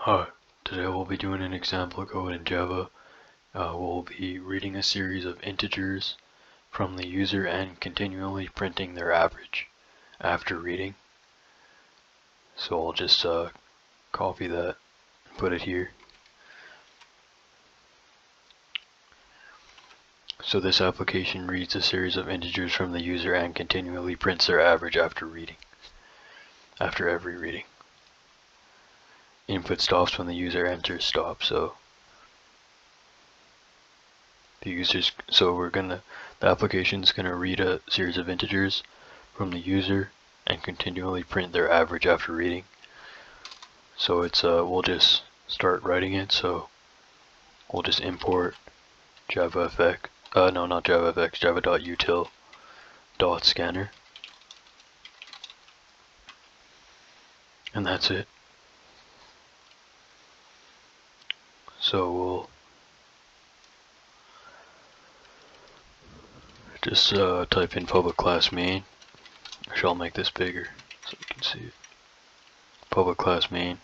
Hi, today we'll be doing an example code in Java. We'll be reading a series of integers from the user and continually printing their average after reading. So I'll just copy that and put it here. So this application reads a series of integers from the user and continually prints their average after every reading. Input stops when the user enters stop. So the application's gonna read a series of integers from the user and continually print their average after reading. So it's we'll just start writing it. So we'll just import JavaFX. No, not JavaFX. Java.util.scanner, and that's it. So we'll just type in public class main. Actually, I'll make this bigger so you can see it. Public class main.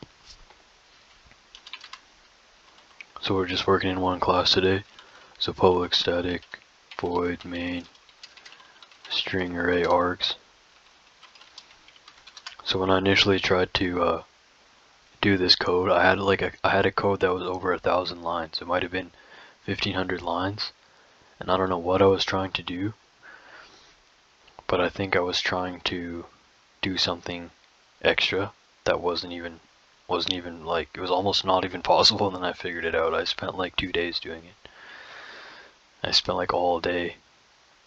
So we're just working in one class today. So public static void main string array args. So when I initially tried to do this code, I had a code that was over 1,000 lines. It might have been 1,500 lines, and I don't know what I was trying to do, but I think I was trying to do something extra that wasn't even like, it was almost not even possible, and then I figured it out. I spent like 2 days doing it. I spent like all day.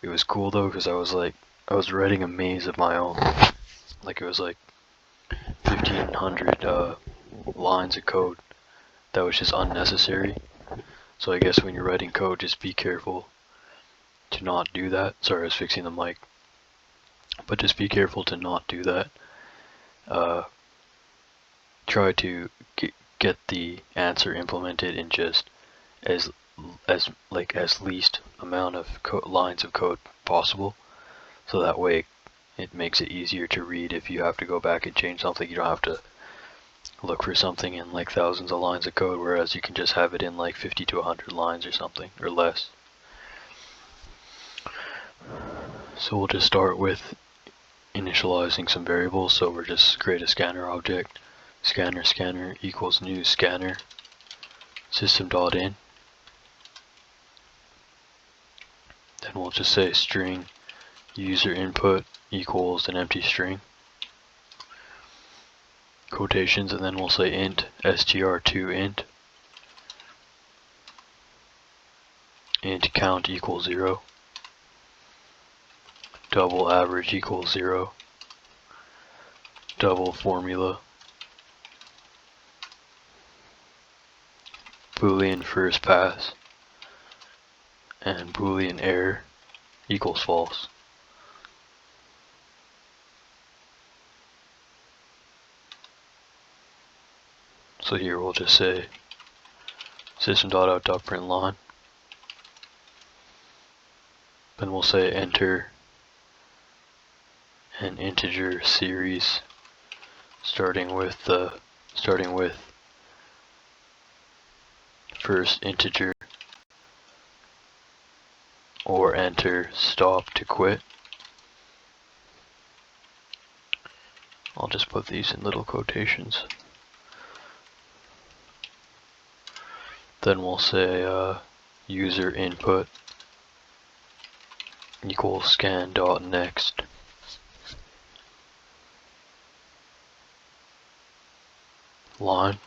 It was cool though, because I was writing a maze of my own. Like, it was like 1,500 lines of code that was just unnecessary. So I guess when you're writing code, just be careful to not do that. Sorry, I was fixing the mic. But just be careful to not do that. Try to get the answer implemented in just as least amount of lines of code possible. So that way it makes it easier to read. If you have to go back and change something, you don't have to look for something in like thousands of lines of code, whereas you can just have it in like 50 to 100 lines or something, or less. So we'll just start with initializing some variables. So we're just create a scanner object, scanner equals new scanner system.in. Then we'll just say string user input equals an empty string, quotations, and then we'll say int str2 int count equals 0, double average equals 0, double formula, boolean first pass, and boolean error equals false. So here we'll just say system.out.println. Then we'll say enter an integer series starting with first integer, or enter stop to quit. I'll just put these in little quotations. Then we'll say user input equals scan.next. Line.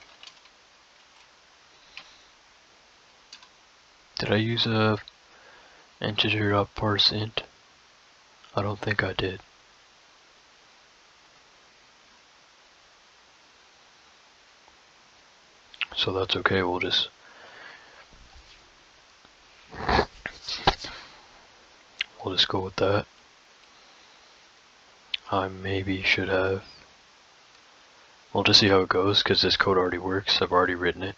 Did I use a integer.parseInt? I don't think I did. So that's okay, we'll just go with that. I maybe should have. We'll just see how it goes, because this code already works. I've already written it.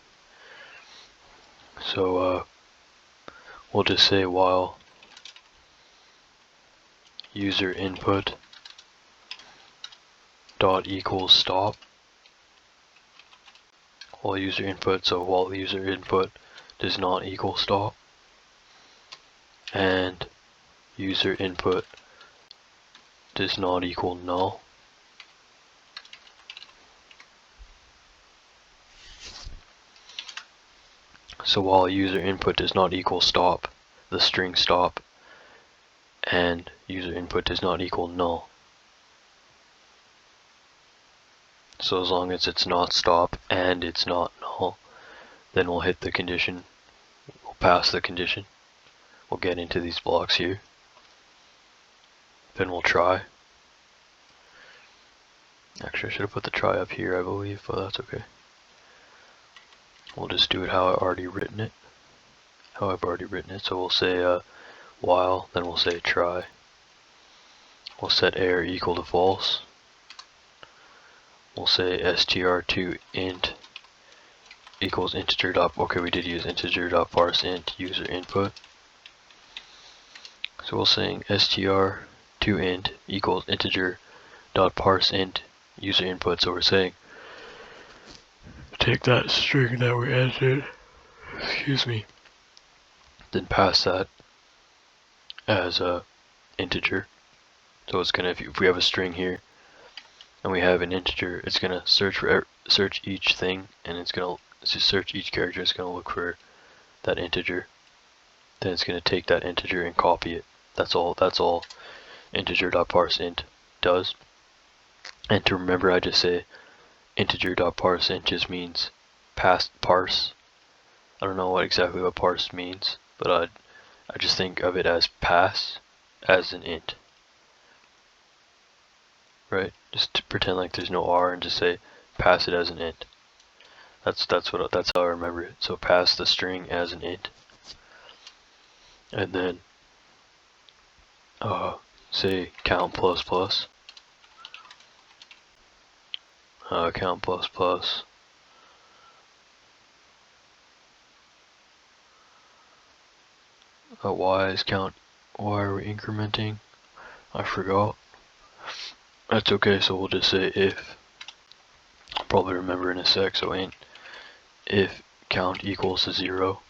So we'll just say while user input dot equals stop, while user input, so while user input does not equal stop, and user input does not equal null. So while user input does not equal stop, the string stop, and user input does not equal null. So as long as it's not stop and it's not null, then we'll hit the condition, we'll pass the condition, we'll get into these blocks here, then we'll try. Actually, I should have put the try up here, I believe, but that's okay. We'll just do it how I've already written it. So we'll say while, then we'll say try. We'll set error equal to false. We'll say str2 int equals integer dot, okay, we did use integer dot parse int user input. So we're saying str2 int equals integer dot parse int user input. So we're saying take that string that we entered, excuse me, then pass that as a integer. So it's gonna, if we have a string here and we have an integer, it's gonna search each thing, and it's gonna search each character. It's gonna look for that integer. Then it's gonna take that integer and copy it. That's all integer.parseInt does. And to remember, I just say integer.parseInt just means parse. I don't know exactly what parse means, but I just think of it as pass as an int. Right? Just to pretend like there's no R and just say pass it as an int. That's how I remember it. So pass the string as an int. And then say count plus plus. Count plus plus. Why is count? Why are we incrementing? I forgot. That's okay. So we'll just say if. I'll probably remember in a sec. So int if count equals to 0.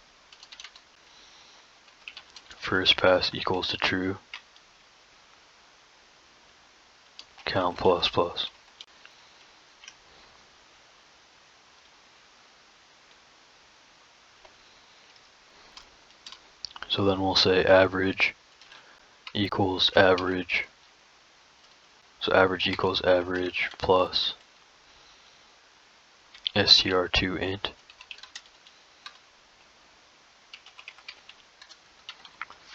First pass equals to true. Count plus plus. So then we'll say average equals average. So average equals average plus str2 int.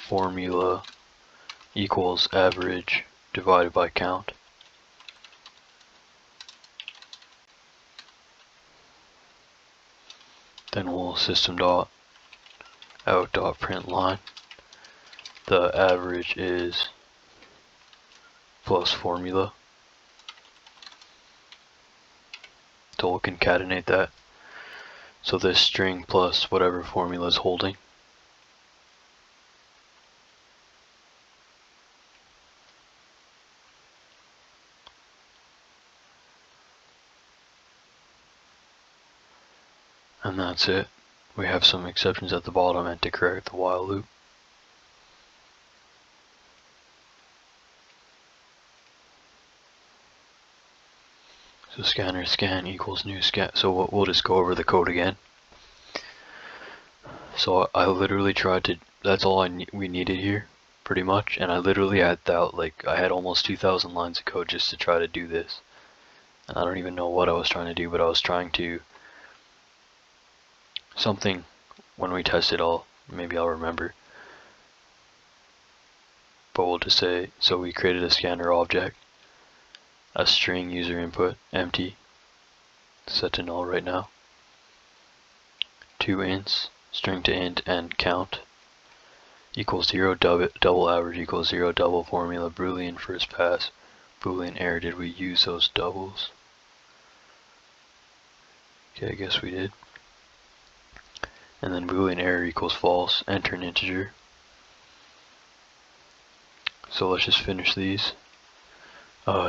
Formula equals average divided by count. Then we'll system.out.println. The average is plus formula. So we'll concatenate that. So this string plus whatever formula is holding. And that's it. We have some exceptions at the bottom and to correct the while loop. So scanner scan equals new scan. So we'll just go over the code again. So I literally tried to, that's all we needed here, pretty much. And I literally had I had almost 2,000 lines of code just to try to do this. And I don't even know what I was trying to do, but I was trying to, something, when we test it all, maybe I'll remember. But we'll just say, so we created a scanner object, a string user input, empty, set to null right now, 2 ints, string to int and count, equals 0, double average equals 0, double formula, boolean first pass, boolean error. Did we use those doubles? Okay, I guess we did. And then boolean error equals false, enter an integer. So let's just finish these.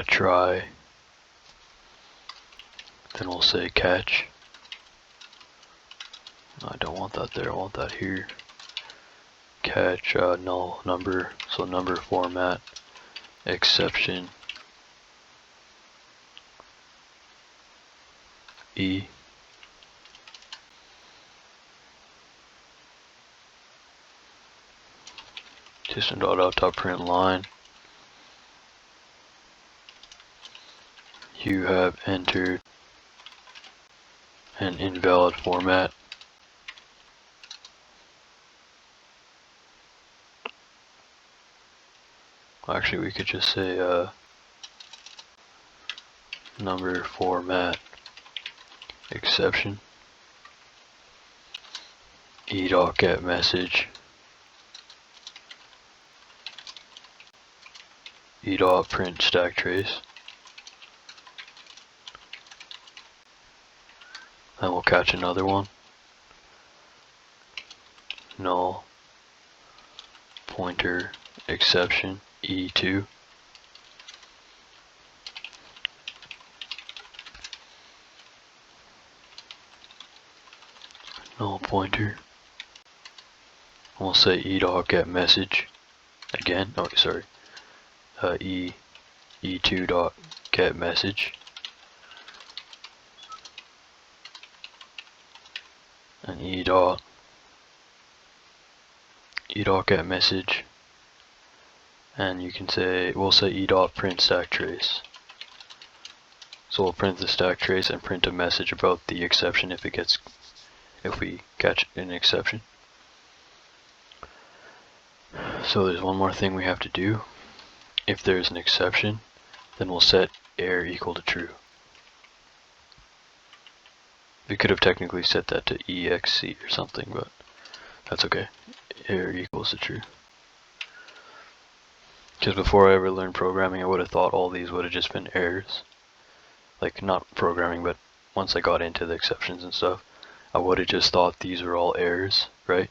Try. Then we'll say catch. I don't want that there, I want that here. Catch null number, so number format, exception, E. System.out.print line. You have entered an invalid format. Actually, we could just say number format exception e.get message e.print stack trace. Then we'll catch another one. Null pointer exception e2. Null pointer. We'll say e.get message again. Oh, sorry. e2.get message. And e.get message. And you can say, we'll say e.print stack trace. So we'll print the stack trace and print a message about the exception if we catch an exception. So there's one more thing we have to do. If there's an exception, then we'll set error equal to true. We could have technically set that to exe or something, but that's okay. Error equals to true. Because before I ever learned programming, I would have thought all these would have just been errors. Like, not programming, but once I got into the exceptions and stuff, I would have just thought these were all errors, right?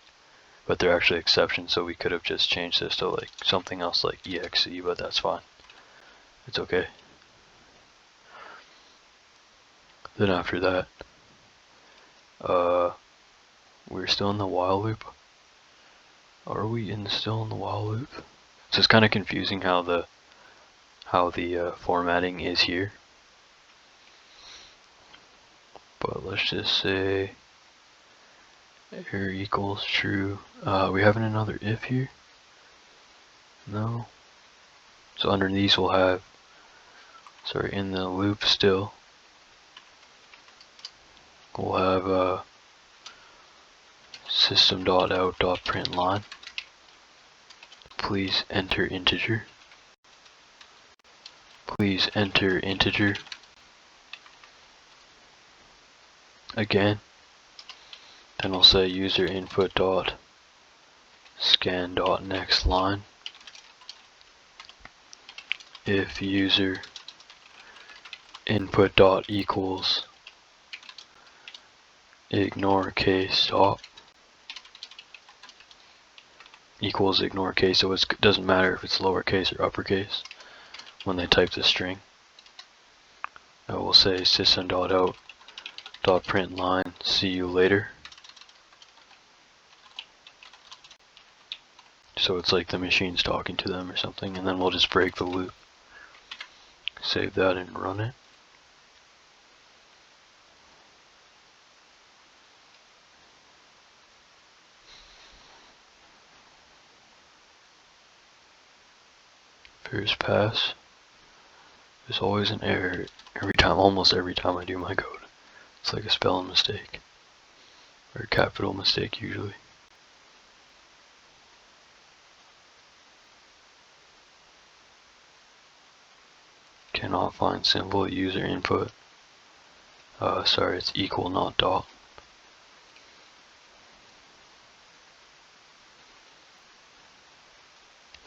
But they're actually exceptions, so we could have just changed this to like something else like exe, but that's fine. It's okay. Then after that, we're still in the while loop. Are we still in the while loop? So it's kind of confusing how the formatting is here. But let's just say error equals true. We having another if here? No. So under these we'll have, sorry, in the loop still, we'll have system.out.print line. Please enter integer. Please enter integer. Again. Then we'll say user input dot scan dot next line. If user input dot equals ignore case stop. Equals ignore case, so it doesn't matter if it's lowercase or uppercase when they type the string. I will say system.out.print line, see you later. So it's like the machine's talking to them or something, and then we'll just break the loop. Save that and run it. First pass. There's always an error every time, almost every time I do my code. It's like a spelling mistake, or a capital mistake usually. Cannot find symbol user input. Sorry, it's equal not dot.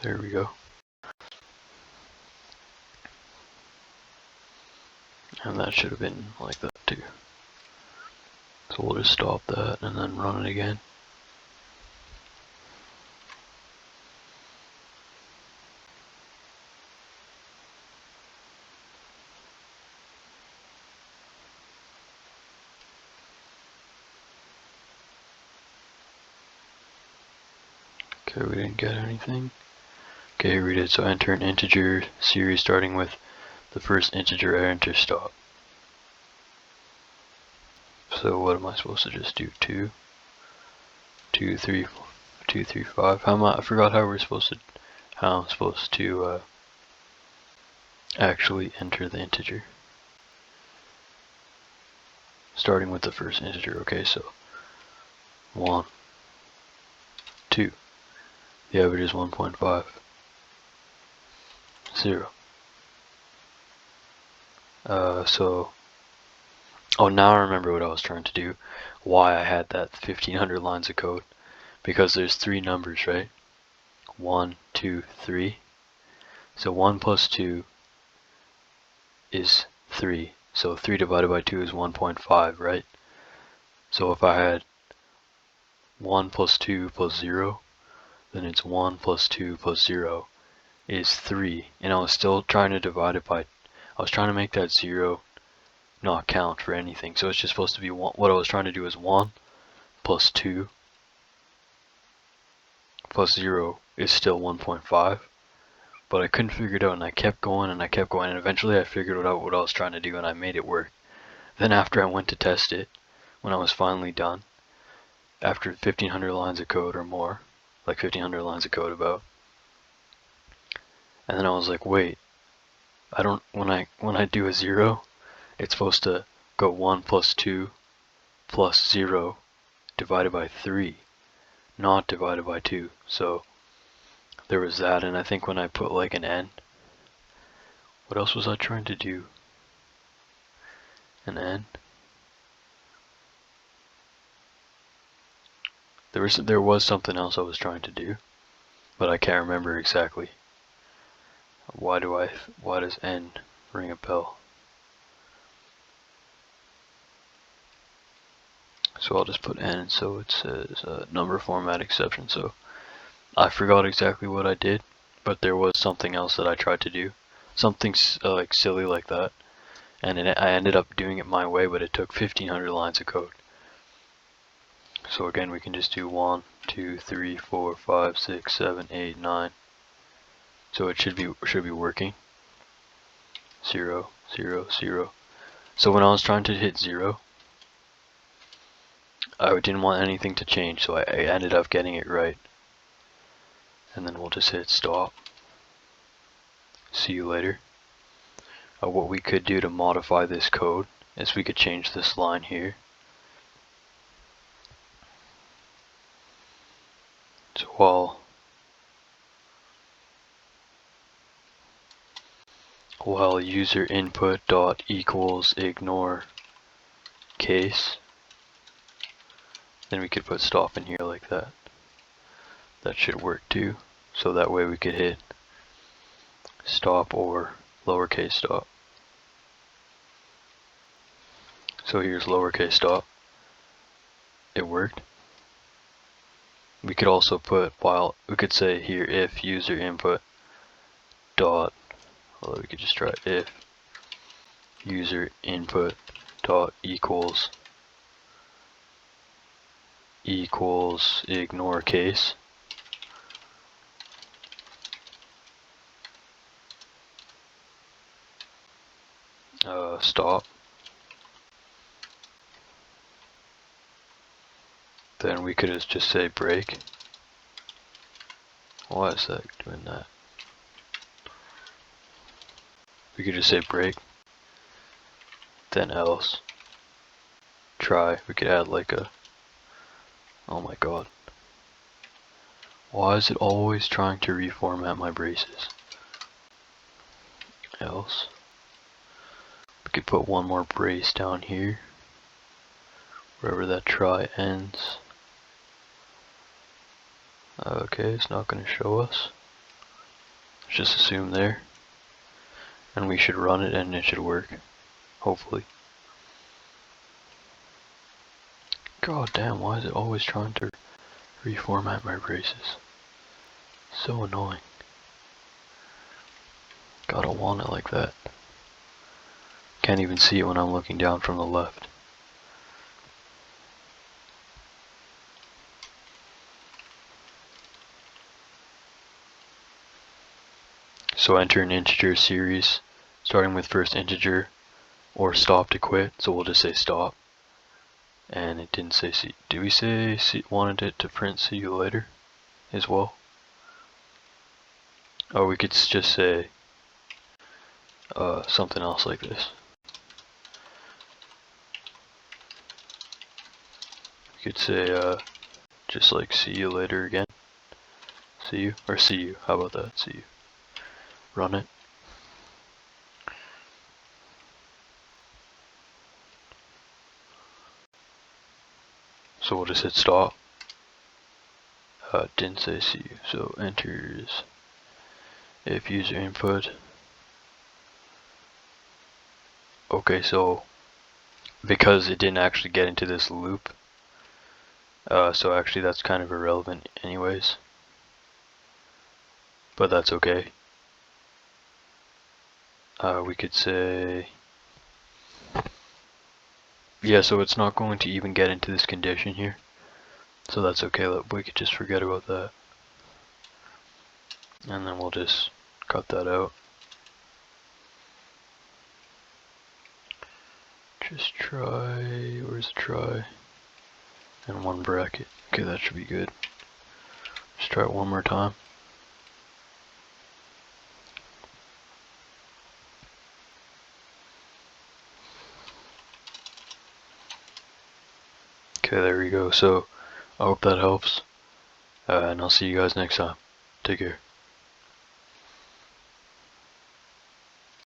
There we go. And that should have been like that too. So we'll just stop that and then run it again. Okay, we didn't get anything. Okay, here we did. So enter an integer series starting with the first integer, enter stop. So what am I supposed to just do? 2, 2, 3, 2, 3, 5. I forgot how I'm supposed to actually enter the integer. Starting with the first integer. Okay, so 1, 2. The average is 1.5. 0. Oh, now I remember what I was trying to do. Why I had that 1500 lines of code. Because there's 3 numbers, right? 1, 2, 3. So 1 plus 2 is 3. So 3 divided by 2 is 1.5, right? So if I had 1 plus 2 plus 0, then it's 1 plus 2 plus 0 is 3. And I was still trying to divide it by, I was trying to make that 0 not count for anything. So it's just supposed to be 1. What I was trying to do is 1 plus 2 plus 0 is still 1.5. But I couldn't figure it out, and I kept going and I kept going, and eventually I figured out what I was trying to do, and I made it work. Then after I went to test it, when I was finally done, after 1500 lines of code or more, like 1500 lines of code about, and then I was like, wait, when I do a 0, it's supposed to go 1 plus 2 plus 0 divided by 3, not divided by 2. So there was that, and I think when I put like an n, what else was I trying to do? An n? There was something else I was trying to do, but I can't remember exactly. Why does n ring a bell? So I'll just put n, so it says number format exception. So I forgot exactly what I did, but there was something else that I tried to do, something like silly like that, and I ended up doing it my way, but it took 1500 lines of code. So again, we can just do 1, 2, 3, 4, 5, 6, 7, 8, 9. So it should be working. 0, 0, 0. So when I was trying to hit 0, I didn't want anything to change, so I ended up getting it right. And then we'll just hit stop. See you later. What we could do to modify this code is we could change this line here. So while user input dot equals ignore case, then we could put stop in here like that. That should work too. So that way we could hit stop or lowercase stop. So here's lowercase stop. It worked. We could also put we could say here if user input dot, well, we could just try if user input dot equals ignore case. Stop. Then we could just say break. Why is that doing that? We could just say break. Then else. Try. We could add like a, oh my god. Why is it always trying to reformat my braces? Else. We could put one more brace down here, wherever that try ends. Okay, it's not going to show us. Let's just assume there. And we should run it and it should work. Hopefully. God damn, why is it always trying to reformat my braces? So annoying. Gotta want it like that. Can't even see it when I'm looking down from the left. So enter an integer series starting with first integer, or stop to quit. So we'll just say stop. And it didn't say see. Did we say wanted it to print see you later as well? Or we could just say something else like this. We could say just like see you later again. See you, or see you. How about that? See you. Run it. So we'll just hit stop. Didn't say see you. So enters if user input. Okay, so because it didn't actually get into this loop, so actually that's kind of irrelevant anyways, but that's okay. We could say, yeah, so it's not going to even get into this condition here, so that's okay. We could just forget about that, and then we'll just cut that out. Just try, where's the try? And one bracket. Okay, that should be good. Just try it one more time. Okay, there we go. So I hope that helps, and I'll see you guys next time. Take care.